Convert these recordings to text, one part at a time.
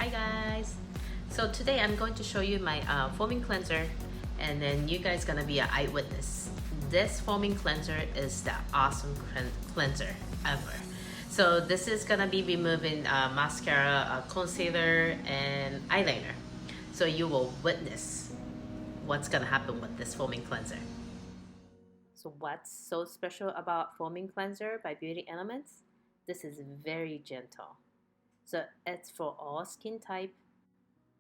Hi guys! So today I'm going to show you my foaming cleanser, and then you guys gonna be an eyewitness. This foaming cleanser is the awesome cleanser ever. So this is gonna be removing mascara, concealer, and eyeliner. So you will witness what's gonna happen with this foaming cleanser. So what's so special about foaming cleanser by Beauty Elements? This is very gentle. So it's for all skin type.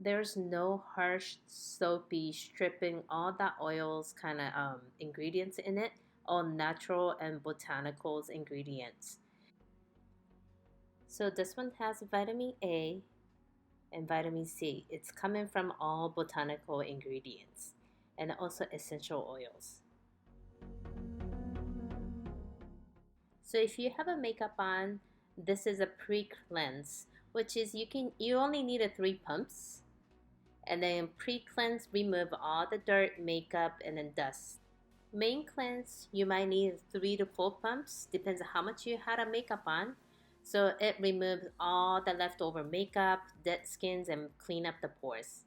There's no harsh, soapy, stripping all the oils kind of ingredients in it. All natural and botanicals ingredients. So this one has vitamin A and vitamin C. It's coming from all botanical ingredients and also essential oils. So if you have a makeup on, this is a pre-cleanse, which is you only need 3 pumps. And then pre-cleanse, remove all the dirt, makeup, and then dust. Main cleanse, you might need 3 to 4 pumps, depends on how much you had a makeup on. So it removes all the leftover makeup, dead skins, and clean up the pores.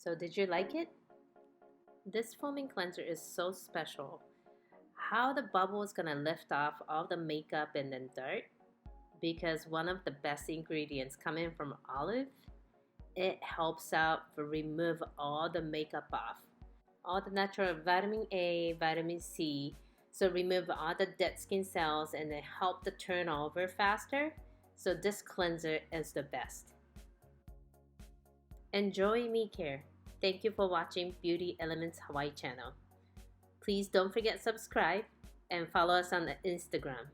So did you like it? This foaming cleanser is so special. How the bubble is gonna lift off all the makeup and then dirt, because one of the best ingredients coming from olive, it helps out to remove all the makeup off. All the natural vitamin A, vitamin C, so remove all the dead skin cells and then help the turnover faster. So this cleanser is the best. Enjoy me care. Thank you for watching Beauty Elements Hawaii channel. Please don't forget subscribe and follow us on the Instagram.